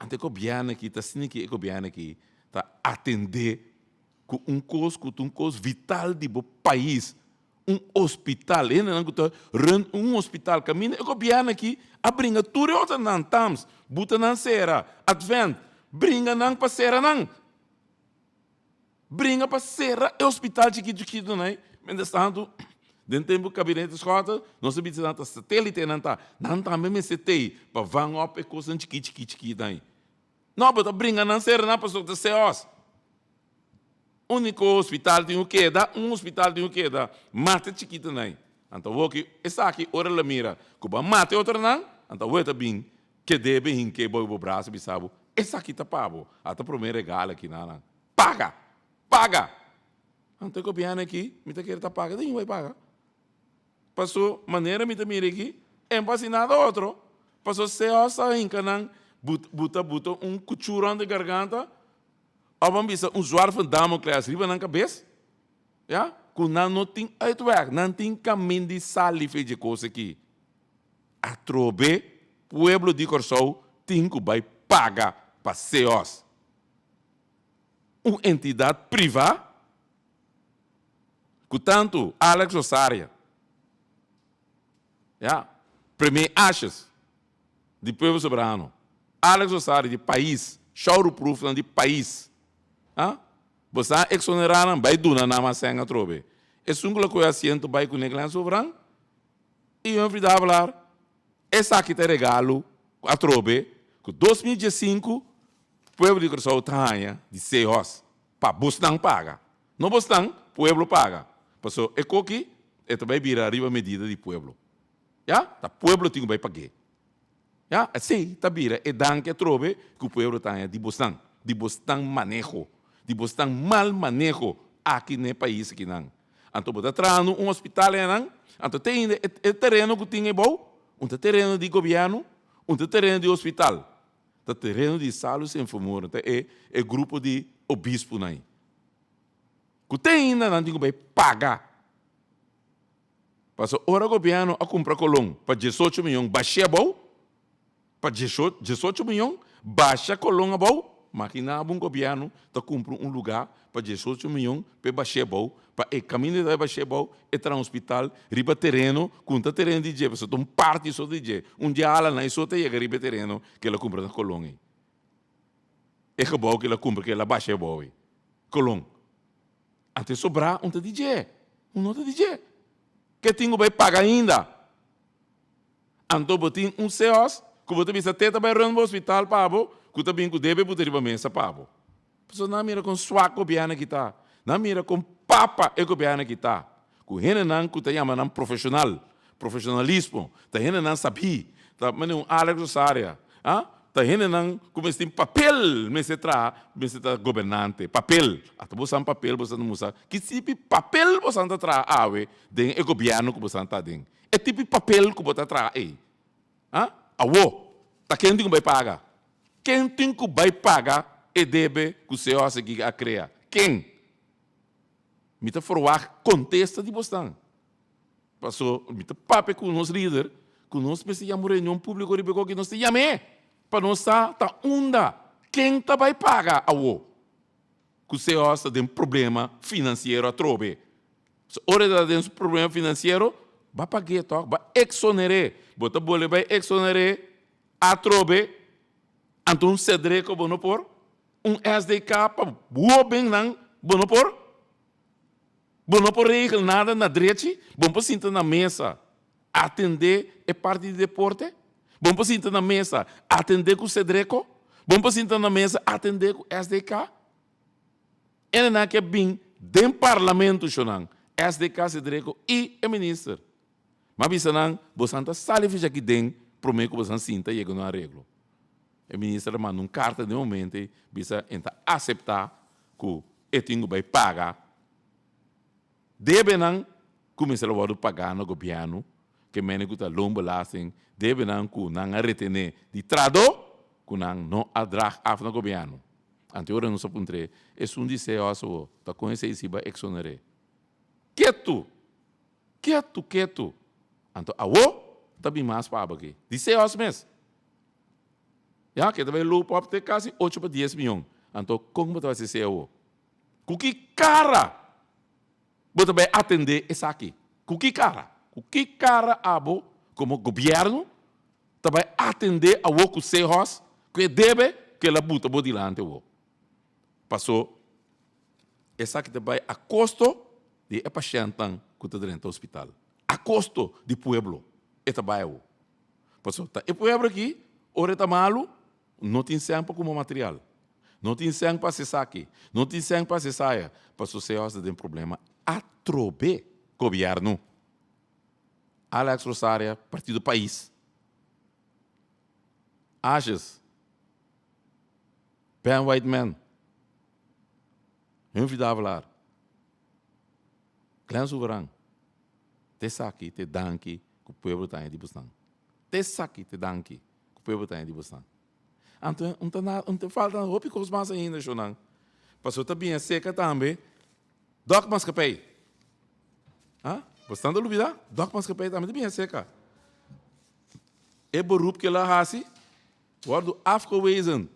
[SPEAKER 3] Então, o governo aqui, tá assim que o governo aqui, tá atender com um custo vital do país. Hospital, um hospital, caminho, o governo aqui, abringa tudo outra não tams, buta não será, advent, bringa não para serra não. Bringa para serra é hospital chiquito não é? Mas tanto dentro tempo gabinete escola, nós sabemos que satélite não tá mesmo se tem para van op e coisa chiquito aí. Não, mas bringa não serra não para só ser os. Único hospital tem o que dá, hospital tem o que dá, mata chiquito não é? Então vou que essa aqui ora la mira, que ba mate outra não, então vou também que deve em que boi o braço bisabo. Essa aqui tá pago. Até para mim regala aqui não. Paga. Então o governo aqui, me tá querendo tá paga, nem vai pagar. Passou maneira me tá mira aqui, embacinado outro. Passou se ossa em canang, buta cuchurão de garganta. Vamos ver um usuário de Damocles riba na cabeça. Já? Com não tem uitwerk, não tem caminho de salir de coisa aqui. A trobe, pueblo de Corsou, tem que vai pagar para CEOs. Uma entidade privada, portanto, Alex Osária, primeiro achas de povo soberano, Alex Osária de país, choro proof de país, você exoneraram, vai donar na maçã a trobe. É sungla que eu assento vai com o negócio soberano, e eu vou falar, essa aqui tem regalo, a trobe, Com 2015, pueblo de Corsau Tanha, de Seos, para Bostang paga. Não Bostang, pueblo paga. Passou, é coqui, é também vira arriba medida de pueblo. Já? Tá pueblo tem que pagar. Já? Assim, tá vira, é dan que trobe que o pueblo Tanha de Bostang manejo, de Bostang mal manejo aqui no país que não. Então, bota trano um hospital não, então tem o terreno que tem é bom, um terreno de governo, um terreno de hospital. O terreno de salos e enfermeiros é grupo de obispo aí. Que tem ainda não tem que pagar. Passou hora o governo a comprar colão para 18 milhões, baixa bom, para 18 milhões, baixa colão a bom, imagina um governo está comprando um lugar para 18 milhões para baixar bom, para o caminho de baixar bom, entrar no hospital, riba terreno, conta terreno de dia, passou um parte só de dia, um dia ela não só te chega riba terreno que ela compra na colão. É que bom que ela compra que ela baixa bom, colão. Até sobrar um de dia, um outro de dia. Que tenho que pagar ainda. Então, botin um CEOs, que você bisa teta vai no hospital, pabo, que também que deve botar para mesa, pabo. Pessoal, não mira com sua governo que está. Não mira com papa e governo que está. Que gente não que está chamando profissional, profissionalismo, tá gente não sabe, tá mas Alex Rosaria, tá gente não como tem papel, mas se tra governante, papel, até você papel você não usa, que tipo papel você não tra awe, den e governo que você não tá den, é tipo papel que você tra aí, awo, tá quem tem que vai pagar, quem tem que vai pagar e deve que o senhor seguir a criar, quem? Me tá forward contesta de você. Passou, me tá papo com os líderes, com nós precisamos reunião pública que nós te chamamos, para nós tá onda, quem tá vai pagar a o? Que o senhor está tem problema financeiro a trobe. Se hora tem um problema financeiro, vai pagar toque, vai exonerar, bota boleh vai exonerar a trobe, então cedre que bono por, SDK para boa bem não bono por. Bom, não por regel nada na direita, bom para sentar na mesa, atender é parte de deporte, bom para sentar na mesa, atender com o Cedreco, bom para sentar na mesa, atender com o SDK. Ele não quer vir dentro do parlamento, SDK, Cedreco e o ministro. Mas bisa não, você está salve aqui dentro, prometo que você sinta e chega no arreglo. O ministro manda uma carta de momento, bisa aceitar que ele tem que pagar. Deve não começar a pagar no governo, que menos que está longo belasting, deve não que não retener de trado, que não adrag af no governo. Anterior não se apuntre, é dizer also, tá com esse se vai exonerar. Quieto. Então, awo, tá bem mais para aqui. Dizer also mesmo. Já que também lupa para ter quase 8 para 10 milhões. Então, como vai ser awo? Que cara! Você vai atender isso aqui. Com que cara abo, como governo, vai atender a o que se faz, que deve que ela buta por delante. Passou, isso aqui vai a custo de paciente que está dentro do hospital. A custo de pueblo. Isso vai o. Passou, o pueblo aqui, ora está malo, não tem sangue como material. Não tem sangue para se aqui. Não tem sangue para se saia. Passou, se faz tem problema. Atrobe governo. Alex Rosaria, Partido País. Ages. Ben Whiteman. Eu vi falar. Clã Soberano. Te saque, te danke, que o povo está em disposição. Te saque, te danke, que o povo está em disposição. Então, não falta roupa coisas mais ainda, Jonan. Passou também a seca também. Doc Mascapei. Bastante dúvida? Doc Mascapei também bem seca. É beroep que ela hace, wordt afgewezen.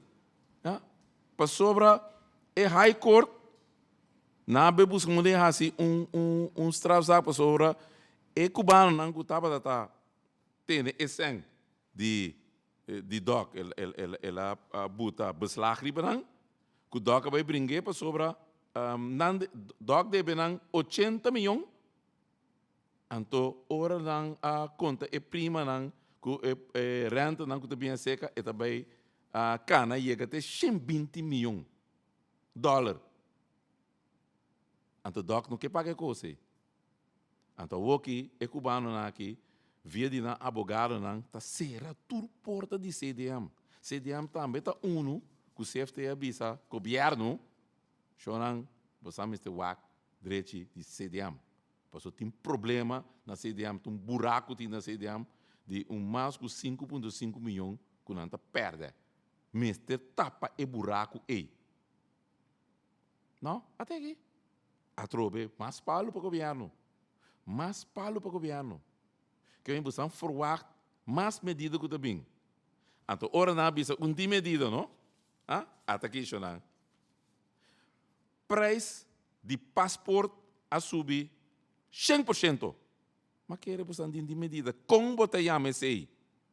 [SPEAKER 3] Para sobra, é High Court, na bebus como de hace strafzaak para sobra, é cubano não gostava da tá tem esse de Doc, ela buta beslag ribenan, que Doc vai brincar para sobra Doc deve nang 80 milhões. Então, ora nang a conta é prima nang que renta nang que bem seca e também a cana chega até 120 milhões de dólares. Então, doc não quer pagar coisa. Então, o que é cubano aqui, via de abogado não, tá será tudo porta de CDM. CDM também tá uno, que o CFT avisa, governo, choram, você me está wak, direito de CDM. Porque tem problema na CDM, tem buraco na CDM, de mais de 5,5 milhões que não perde. Mister tapa e buraco aí. Não? Até aqui. A trobe mais palo para o governo. Mais palo para o governo. Que a gente forward mais medida que também. Então, ora na bisa de medida, não? Ah? Até aqui, Shonan. Preço de passaporte a subir 100%. Mas que era de medida. Com botayama esse aí.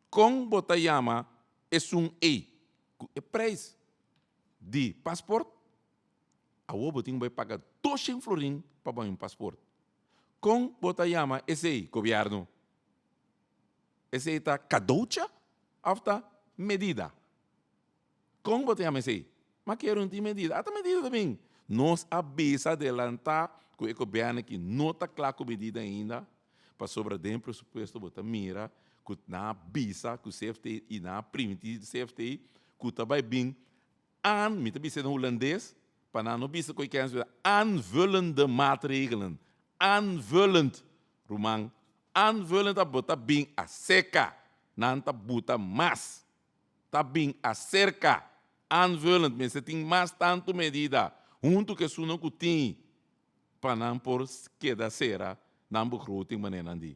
[SPEAKER 3] Com botayama é aí. O preço de passaporte, a Obo tem que pagar 200 florins para um passaporte. Com botayama esse aí, governo. Esse aí está caducha, afta medida. Com botayama esse aí. Mas que era medida. Até medida também. Nós abisa adelantar com o governo que não está claro com medida ainda, para sobre dentro pressuposto botar mira, que na bisa, que o CFT e na primitivo CFT, que também bem me também sendo holandês, para não bisa que é aanvullende maatregelen, aanvullend, Roman, aanvullend a botar bem a seca, não tá bota mais, tá bem a cerca, aanvullend, mas você tem mais tanto medida, junto que isso não tem, para não por que da cera, não begroting maneira andi.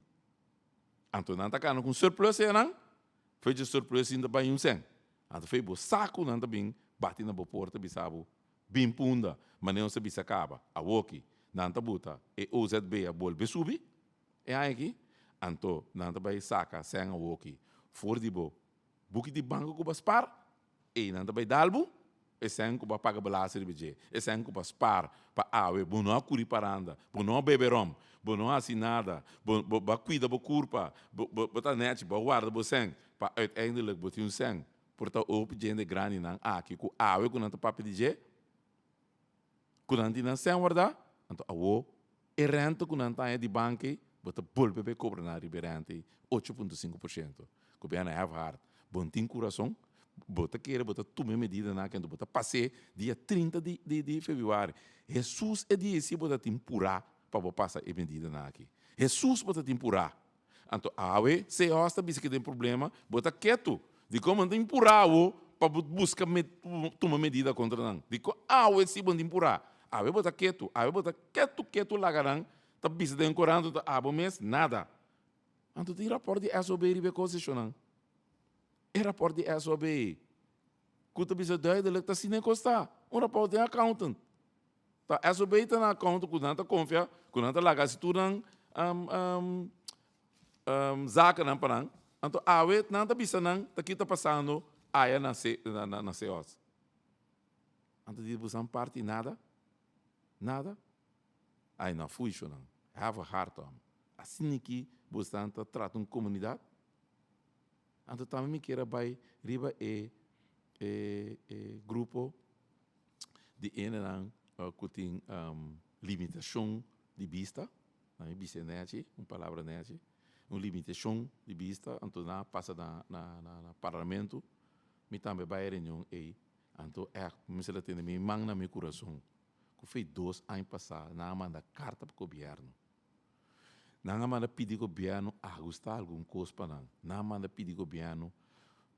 [SPEAKER 3] Então não tá cano com surplus não, foi de surplus ainda para sen. Então foi bo saco não também bate na porta bisabo, bem punda, mas não se bisa acaba, a woki, não tá buta, e OZB a bol besubi, é aí aqui, então não tá vai saca sem a woki, for de bo, buki de banco que baspar, e não tá vai dalbo, e sem que paga belasting de budget, e sem que baspar para awe, bo não curi paranda, bo não beberom, bo não assinada, bo cuida bo curpa, bo tá net, bo guarda bo sem, para uiteindelijk bo tem sem, porta op gente grande não, aqui com awe com não tá papo de je, com não tem sem guarda, então awo, e renta com não tá de banque, bo tá bol bebe cobra na riberante 8,5%, que bem na have hard, bom tem coração. Bota queira, bota tomar medida na quando bota passei dia 30 de fevereiro. Jesus é dia se bota temporar para passar a medida na aqui. Jesus bota temporar. Então, awe se hosta bisa que tem problema, bota quieto. De como temporar o para buscar tomar medida contra não. De como awe se bota temporar. Awe bota quieto lá garang, tá bisa de encorando tá abo mês nada. Então tem rapport de SOB ribe coisa chonang. É rapport de SOB. Kuta bisa duidelijk dat zien costa. Rapport de accountant. Ta SOB está na conta que não confia, que não laga se tu não zaken não parang. Então awe não bisa não, tá aqui tá passando aí na CEOs. Então de buscar parte nada, aí não fui isso não. Have a heart on. Assim que buscar trata uma comunidade. Então também me queira vai riba grupo de enan que tem limitação de vista, não vista nete, uma palavra nete, uma limitação de vista, então na passa na parlamento, me também vai reunião aí, então me se tem me mang na meu coração, que foi 2 anos passar, na manda carta para o governo. Não manda pedir ao governo ajustar algum coisa para não. Não manda pedir ao governo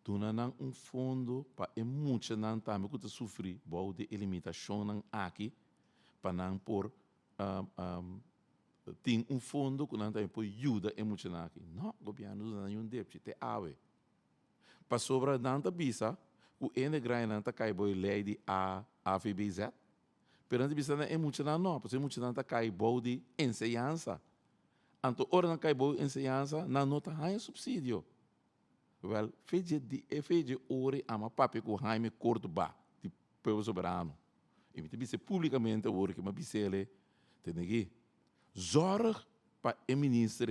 [SPEAKER 3] donar fundo para muitos não também que sofrer de limitação não aqui para não por tem fundo que não também por ajuda e muitos não aqui. Não, o governo não tem débito te ave. Para sobra não tá bisa o grande não tá cai boy lei de AVBZ. Perante bisa não é muitos não, porque muitos não tá cai boy de enseñança. Então, ora não cai boa ensinança, não nota há subsídio. Well, fez ore a uma papi com Jaime Cordoba, de povo soberano. E me disse publicamente ore que me disse ele, tem aqui, zorg para o ministro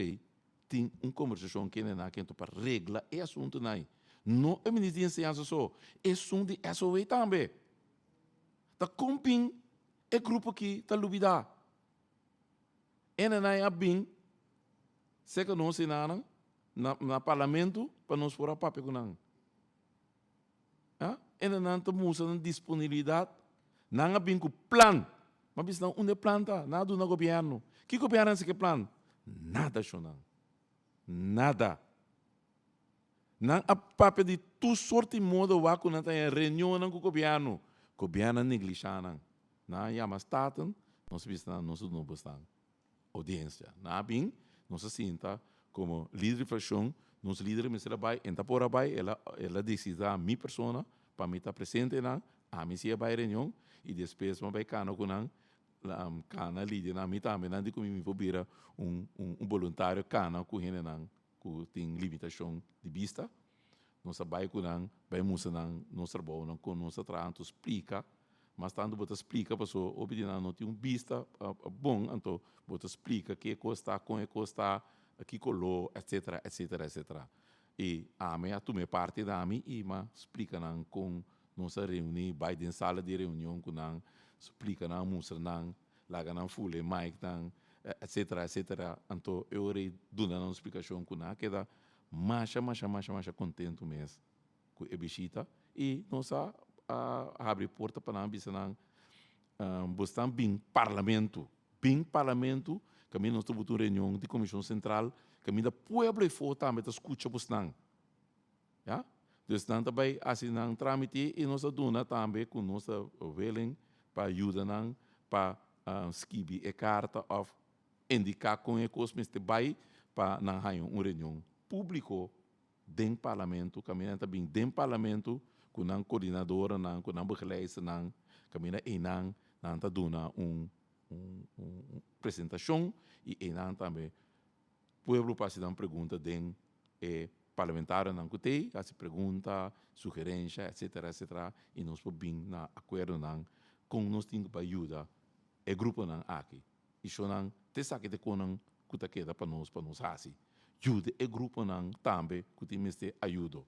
[SPEAKER 3] tem uma conversação que não há para regla e assunto não. Não é ministro de ensinança só. É som de SOE também. Tá comping é grupo que tá lubida. E não é bem, se que não se nada, na parlamento, para nós fora papel com não. E não tá mostrando disponibilidade, não é bem com plan. Mas não onde planta, nada do governo. Que governo se que plan? Nada, Shonan. Nada. Não há papel de tu sorte modo waku na tem reunião com o governo. Governo negligenciando. Não há mais staten, não se vista, não se não bastan. Audiência. Não bem, não se sinta como líder de fração, não se líder de vai, entra por vai, ela decide a minha persona para me estar presente na, a mim se vai reunião e depois vai cano com não, cana líder na mim também, não de como me vou virar voluntário cana com ele não, que tem limitação de vista. Nós vai com não, vai mostrar não, nós trabalhamos não com nós trabalhamos explica. Mas tanto você explica para pessoa, obediência não tem vista bom, então você explica que custa, com custa, aqui colou, etc, etc, etc. E a minha turma parte da mim e mas explica não com nossa reunião, vai em sala de reunião com não, explica não, mostra não, lá não fule, mic não, etc, etc. Então eu irei dar uma explicação com não, que dá mais contento mesmo com a visita e nossa abre porta para nós bisanang buscar bem parlamento kami nós temos uma reunião de comissão central kami da pueblo e for também escuta busnang já então também assinang tramite e nós dona também com nossa willing para ajudar nang para escrever a carta of indicar com a coisa este vai para nang hayo uma reunião público dentro do parlamento kami também dentro do parlamento kunang coordenadora nang kunang begeleider nang kami na enang nang ta dona apresentação e enang também pueblo passa dan pergunta den parlamentar nang kutei kasi pergunta sugerência etc etc e nós podemos na acordo nang com nós tem para ajuda grupo nang aqui e so nang te saque de konang kuta queda para nós assim ajuda grupo nang também kuti meste ajuda.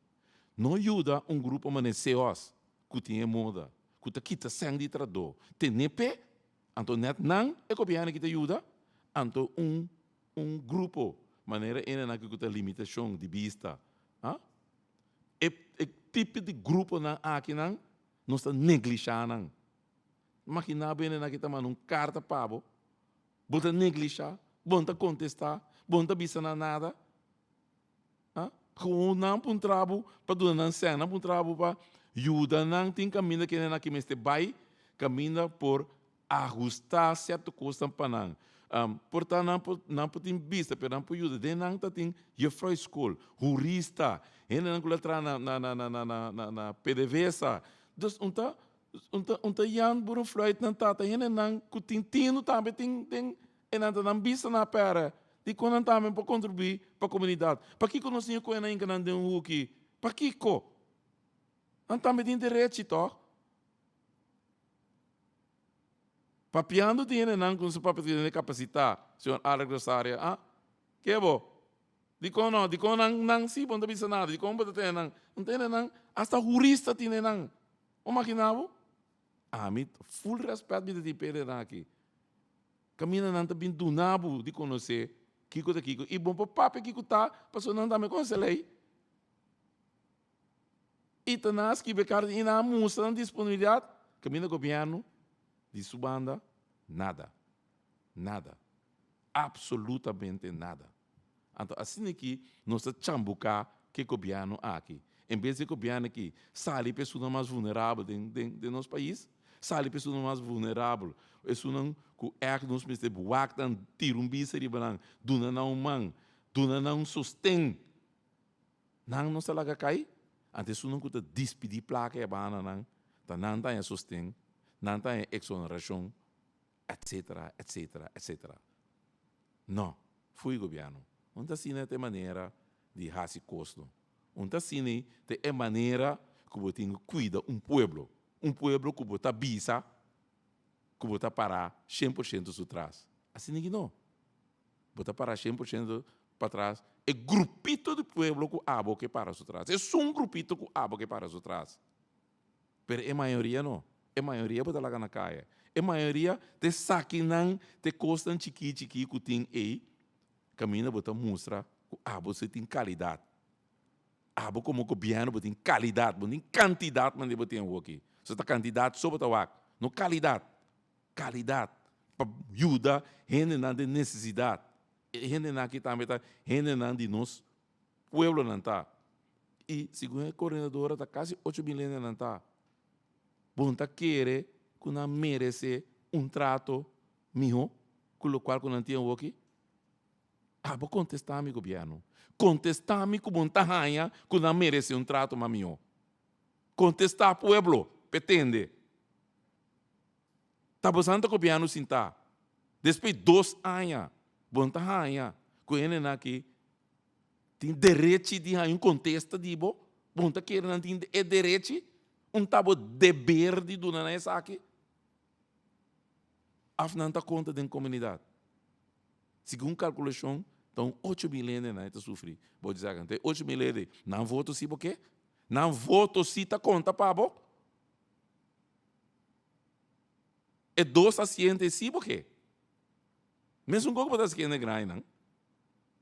[SPEAKER 3] Não ajuda grupo maneseos que tem moda, que está quita sangue de trador. Tem nepe, então net não é governo que te ajuda, então grupo maneira ena que tem limitação de vista, é tipo de grupo na aqui não está negligenciando. Imagina bem na que tá mandando carta pabo, bota negligenciar, bota contestar, bota bisa nada. Kung não pun trabalho para donar cena pun trabalho para ajuda não tem caminho que na que me este vai caminho por ajustar certo coisa para não portanto não tem vista para não ajuda de não tem je frou school jurista ele não cola tra na PDVSA dus unta Jan Boeren Floyd não tá ele não que tem também tem não vista na pera de quando também para contribuir para a comunidade. Para que nós temos que ainda não tem aqui? Para que co? Não também tem direito, toh? Papiando tem não com seu papel de capacidade, senhor Alex Rosario, que é bom? De quando não se pode pensar nada, de como pode ter não tem não, hasta jurista tem não. O maquinavo? Me full respeito de tipo aqui. Caminha não está bem do nabo de conhecer. Kiko da Kiko. E bom para papo Kiko tá, passou não também conselhei. E tanas que becar e na mostra disponibilidade, caminho governo de subanda nada. Nada. Absolutamente nada. Então assim que nós chambucar que governo aqui. Em vez de governo aqui, sale pessoa mais vulnerável de nosso país, sale pessoa mais vulnerável. Isso não que nós me buak dan tirumbi seri banang duna não man duna não sustém não se laga cai antes não que despedir placa é bana não tá não tá sustém não tá exoneração etc etc etc não fui governo não tá assim de maneira de raci custo não tá assim de maneira que você tem que cuidar pueblo que você bisa que você parar 100% atrás. Assim ninguém não. Você parar 100% para trás é grupito do pueblo que abo que para atrás. É um grupito que abo que para atrás. Pero a maioria não. A maioria bota lá na caia. A maioria te saquinam, te costam chiqui que tem aí. Caminha bota mostra que abo você tem qualidade. Abo como governo bota tem qualidade, bota tem quantidade, mas bota tem aqui. Você tá quantidade só bota wak. Não qualidade. Qualidade. Para ajudar gente na necessidade. Gente na que também tá, gente na de nós, pueblo não tá. E segundo a coordenadora tá quase 8 milhões não tá. Bom, tá querer que não merece trato melhor, com o qual não tem aqui. Vou contestar meu governo. Contestar-me que bom tá rainha, que não merece trato melhor. Contestar pueblo, pretende. Tá buscando o governo sentar. Depois 2 anos, bom tá rainha, que ele aqui tem direito de um contexto de bom tá querendo tem direito tabo dever de donar essa aqui. Afnan tá conta da comunidade. Segundo calculação, então 8 milhões na esta sofrer. Vou dizer que 8 milhões não voto se por quê? Não voto se tá conta para bo. É 2 assistentes se por quê? Mesmo um pouco para as que não grande não.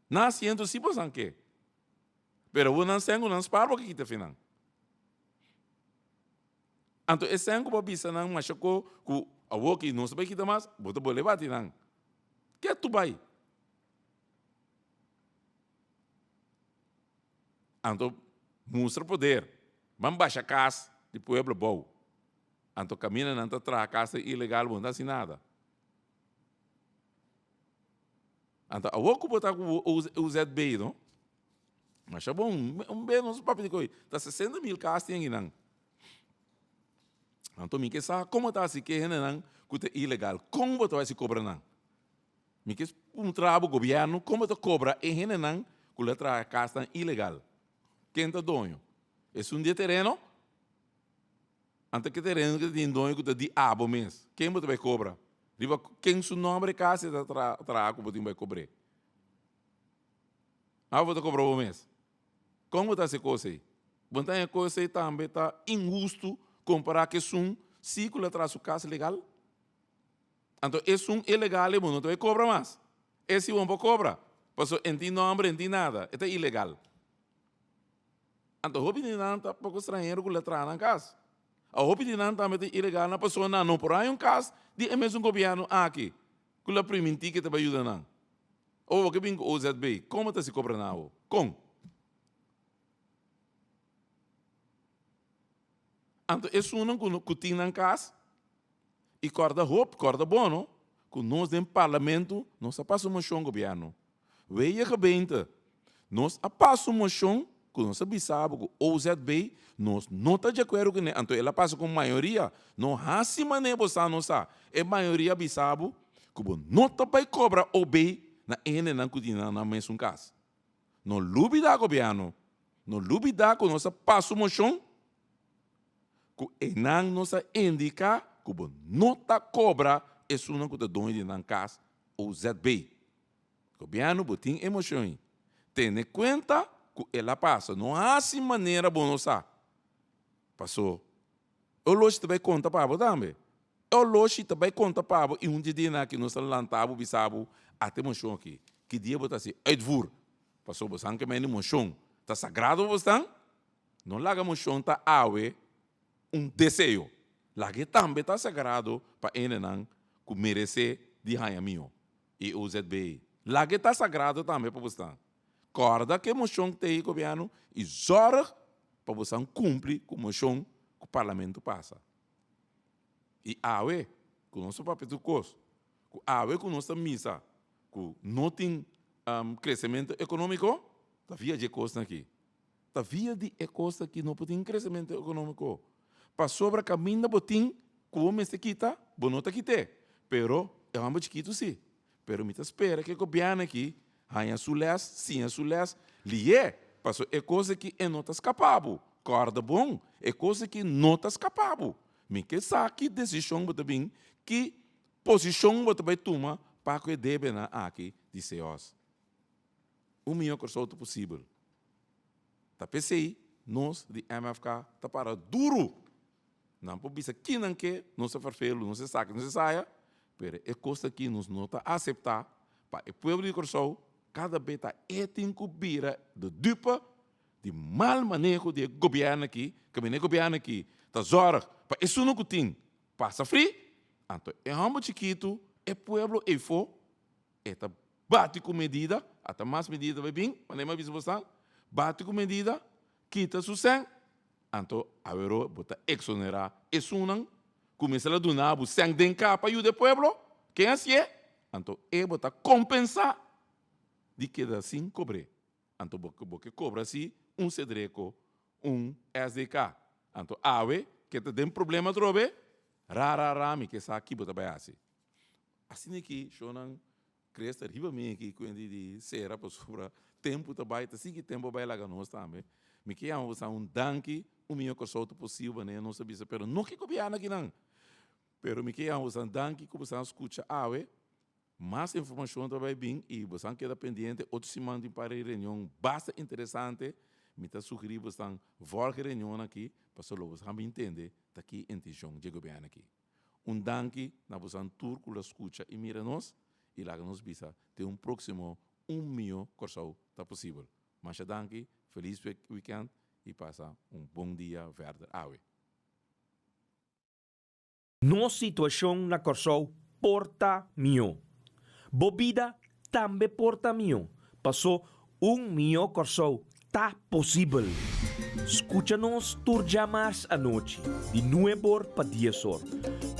[SPEAKER 3] Não assistente se por quê? Pero o não sengo não spar porque que te finan. Então, esse ano que eu bisa não machucou que a woki não sabe que tá mais, bota boleh bati não. Que tu vai? Então, mostra poder. Vamos baixar casa de pueblo bom. Então, caminha não tá casa ilegal, não tá sem nada. Então, a woki botar o ZB, não? Mas é bom, bem não se papo de coisa. Tá 60 mil casas tem não. Então, me quer saber como está se que não que é ilegal. Como você vai se cobrar não? Me quer trabalho governo como você cobra e não que le traz casa ilegal. Quem está dono? É dia terreno? Antes que terreno que tem dono que de abo mês. Quem você vai cobrar? Quem seu nome casa está traz que você vai cobrar? Você cobra o mês. Como está se coisa aí? Você coisa aí também está injusto comparar que um ciclo atrás da casa legal. Então, esse ilegal, não vai cobrar mais. Esse não pode cobrar. Porque não tem nome, não tem nada. É ilegal. Então, o hobby de não está pouco estrangeiro que ele traz na casa. O hobby de não também é ilegal. Na pessoa não por aí caso de mesmo governo aqui. Que ele permitir que te vai ajudar não. Ou que vem o ZB. Como está se cobra não? Como? Então, esse não que tem na casa. E corda roupa, corda bono, que nós no parlamento, nós passamos um governo. Veja que bem, nós passamos um que nós sabemos que o OZB, nós não estamos de acordo com ele. Então, ela passa com maioria, não há se maneira você não sabe. A maioria sabe que não vai cobrar o bem na N na cotina na mesma casa. Não lubida governo, não lubida que nós passamos um que não nos indica que não está cobra isso não que está doendo na casa o ZB. O governo tem emoção. Tem em conta que ela passa. Não há assim maneira bonosa. Passou. O loja também conta para você também. O loja também conta para você. E dia que nós lantamos bisabo até emoção aqui. Que dia você assim, uitvoer. Passou você que mais emoção. Está sagrado você? Não larga emoção está awe desejo. Lá que também está sagrado para ele não que merece de raia minha e o ZB. Lá que está sagrado também para você. Corda que moção tem o governo e zorra para você cumprir com a moção que o parlamento passa. E awe com o nosso papel de coisa, awe com a nossa missa, que não tem crescimento econômico, está via de coisa aqui. Está via de coisa que não tem crescimento econômico. Para sobra caminho botim como este quita, bonota quite. Pero é um chiquito sim. Pero me espera que o governo aqui, rainha sulés, sim sulés, lié, passou é coisa que é não está escapável. Corda bom, é coisa que não está escapável. Me que sabe decisão bota bem, que posição bota bem toma para que deve na aqui de seus. milhão corso possível. Tá PCI, nós de MFK tá para duro. Não pode bisa que não que não se farfelo, não se saca, não se saia, pero é costa que nos nota aceitar para o povo de corso cada vez tá encobrir de dupa de mal manejo de governo aqui, que o governo aqui tá zorra para isso não tem passa free, então é um chiquito, é povo e fo, é tá bate com medida, até mais medida vai vir, mas nem mais visão, bate com medida, quita o sangue, então a ver bota exonerar isso não, começa a donar o sangue de capa e o povo, quem é assim é, então é bota compensar de que assim cobre, então porque cobra assim cedreco, SDK, então ave que tem problema trobe, rara que sa aqui bota assim. Assim que shonan crescer riba me que quando de será para sobre tempo trabalho assim que tempo vai lá nós também me que usar danke milhão coisa possível né não sabia pero não que copiar aqui não pero me que usar danke que você escuta ave mais informação vai bem e você queda pendente outro semana para reunião bastante interessante me está sugerir você voltar reunião aqui para só você entender daqui intenção de governo aqui danke na você turco la escuta e mira nós e lá nos bisa ter próximo milhão corso tá possível. Mas danke, feliz weekend e passa bom dia verde ave.
[SPEAKER 1] Nossa situação na corso porta mio. Bobida também porta mio. Passou milhão corso tá possível. Escucha-nos turja mais à noite, de 9 para 10 horas.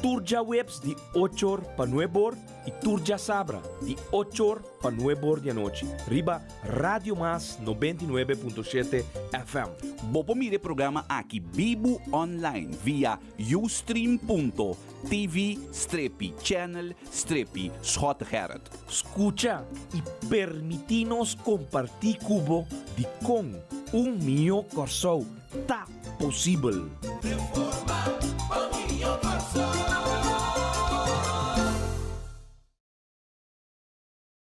[SPEAKER 1] Turja webs de 8 horas para 9 horas e turja sabra de 8 horas para 9 horas da noite. Riba Radio Mas 99.7 FM.
[SPEAKER 2] Bopo mire programa aqui Bibo Online via ustream.tv/channel/Schotterherd.
[SPEAKER 1] Escucha e permitinos compartir cubo de com milhão corso tá possível.
[SPEAKER 5] Reforma, milhão corso.